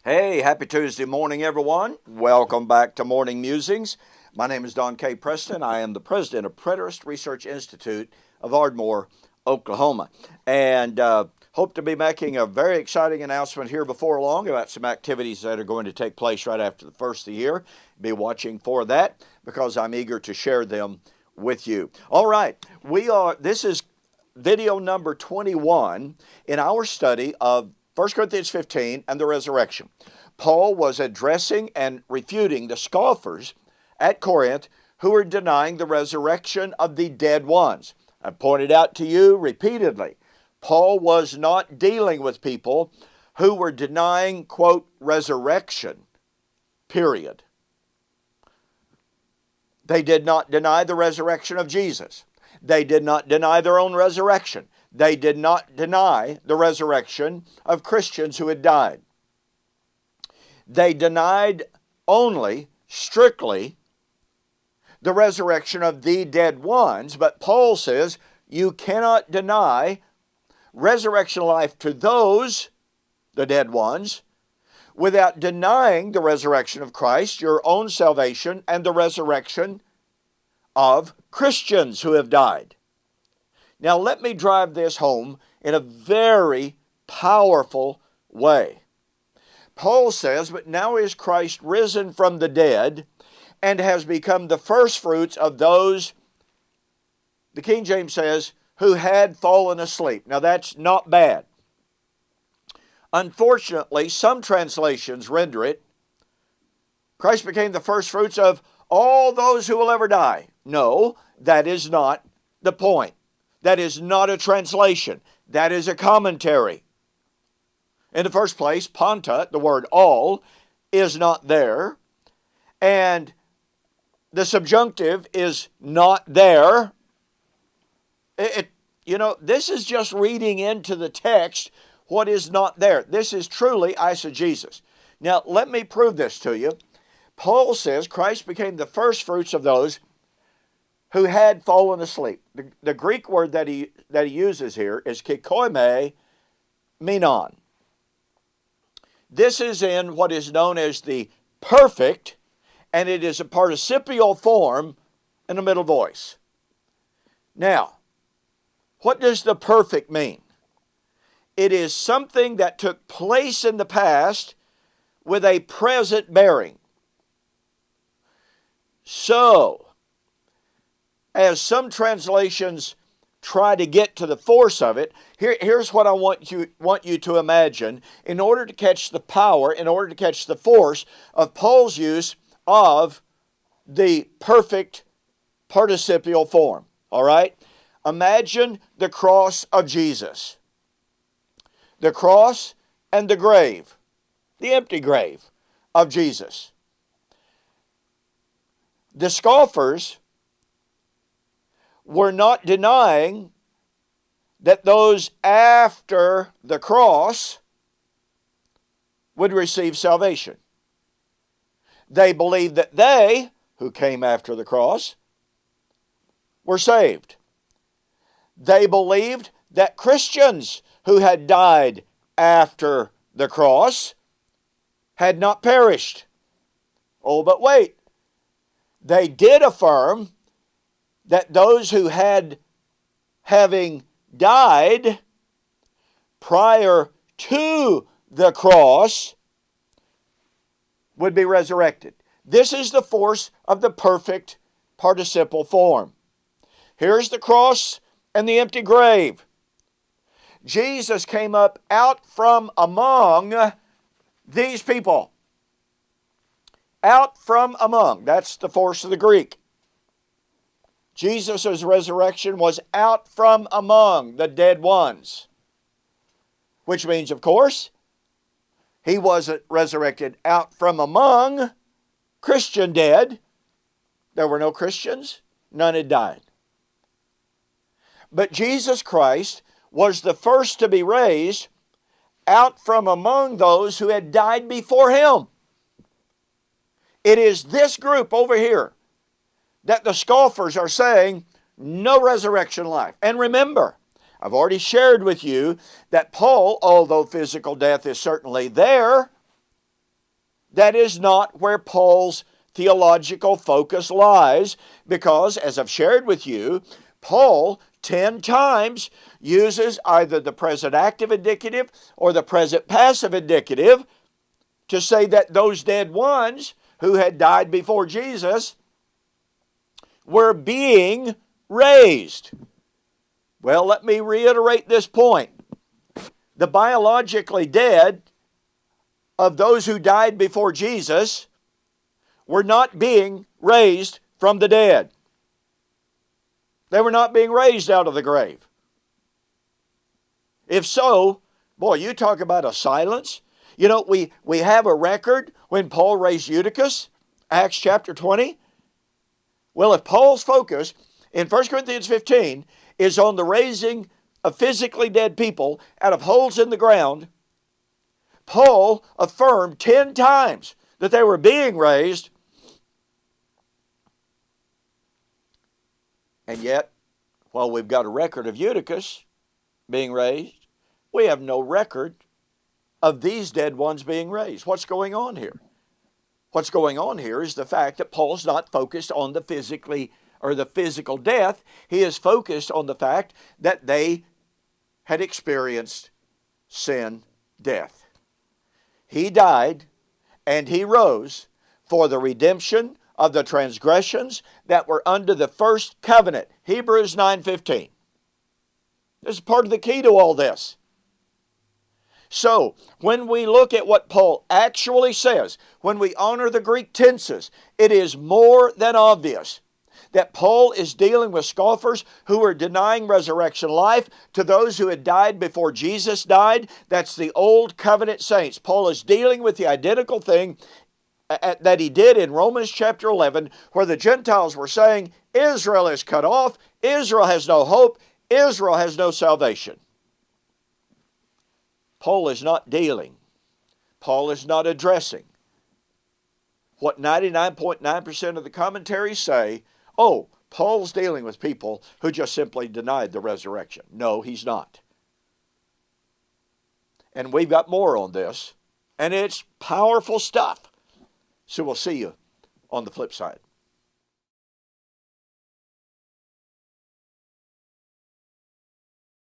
Hey, happy Tuesday morning, everyone. Welcome back to Morning Musings. My name is Don K. Preston. I am the president of Preterist Research Institute of Ardmore, Oklahoma. And hope to be making a very exciting announcement here before long about some activities that are going to take place right after the first of the year. Be watching for that because I'm eager to share them with you. All right, this is video number 21 in our study of 1 Corinthians 15 and the resurrection. Paul was addressing and refuting the scoffers at Corinth who were denying the resurrection of the dead ones. I pointed out to you repeatedly, Paul was not dealing with people who were denying, quote, resurrection, period. They did not deny the resurrection of Jesus. They did not deny their own resurrection. They did not deny the resurrection of Christians who had died. They denied only, strictly, the resurrection of the dead ones, but Paul says you cannot deny resurrection life to those, the dead ones, without denying the resurrection of Christ, your own salvation, and the resurrection of Christians who have died. Now let me drive this home in a very powerful way. Paul says, but now is Christ risen from the dead and has become the firstfruits of those, the King James says, who had fallen asleep. Now that's not bad. Unfortunately, some translations render it, Christ became the firstfruits of all those who will ever die. No, that is not the point. That is not a translation. That is a commentary. In the first place, panta, the word all, is not there. And the subjunctive is not there. This is just reading into the text what is not there. This is truly eisegesis. Now, let me prove this to you. Paul says Christ became the firstfruits of those who had fallen asleep. The Greek word that he uses here is kikoime menon. This is in what is known as the perfect, and it is a participial form in the middle voice. Now, what does the perfect mean? It is something that took place in the past with a present bearing. So, as some translations try to get to the force of it, here's what I want you to imagine in order to catch the power, in order to catch the force of Paul's use of the perfect participial form. All right? Imagine the cross of Jesus. The cross and the grave, the empty grave of Jesus. The scoffers were not denying that those after the cross would receive salvation. They believed that they, who came after the cross, were saved. They believed that Christians who had died after the cross had not perished. Oh, but wait. They did affirm that those who having died prior to the cross would be resurrected. This is the force of the perfect participial form. Here's the cross and the empty grave. Jesus came up out from among these people. Out from among. That's the force of the Greek. Jesus' resurrection was out from among the dead ones. Which means, of course, he wasn't resurrected out from among Christian dead. There were no Christians. None had died. But Jesus Christ was the first to be raised out from among those who had died before him. It is this group over here that the scoffers are saying, no resurrection life. And remember, I've already shared with you that Paul, although physical death is certainly there, That is not where Paul's theological focus lies, because, as I've shared with you, Paul 10 times uses either the present active indicative or the present passive indicative to say that those dead ones who had died before Jesus were being raised. Well, let me reiterate this point. The biologically dead of those who died before Jesus were not being raised from the dead. They were not being raised out of the grave. If so, boy, you talk about a silence. You know, we have a record when Paul raised Eutychus, Acts chapter 20. Well, if Paul's focus in 1 Corinthians 15 is on the raising of physically dead people out of holes in the ground, Paul affirmed 10 times that they were being raised. And yet, while we've got a record of Eutychus being raised, we have no record of these dead ones being raised. What's going on here? What's going on here is the fact that Paul's not focused on the physical death. He is focused on the fact that they had experienced sin death. He died and he rose for the redemption of the transgressions that were under the first covenant. Hebrews 9:15. This is part of the key to all this. So, when we look at what Paul actually says, when we honor the Greek tenses, it is more than obvious that Paul is dealing with scoffers who are denying resurrection life to those who had died before Jesus died. That's the old covenant saints. Paul is dealing with the identical thing that he did in Romans chapter 11, where the Gentiles were saying, Israel is cut off, Israel has no hope, Israel has no salvation. Paul is not dealing. Paul is not addressing what 99.9% of the commentaries say. Oh, Paul's dealing with people who just simply denied the resurrection. No, he's not. And we've got more on this, and it's powerful stuff. So we'll see you on the flip side.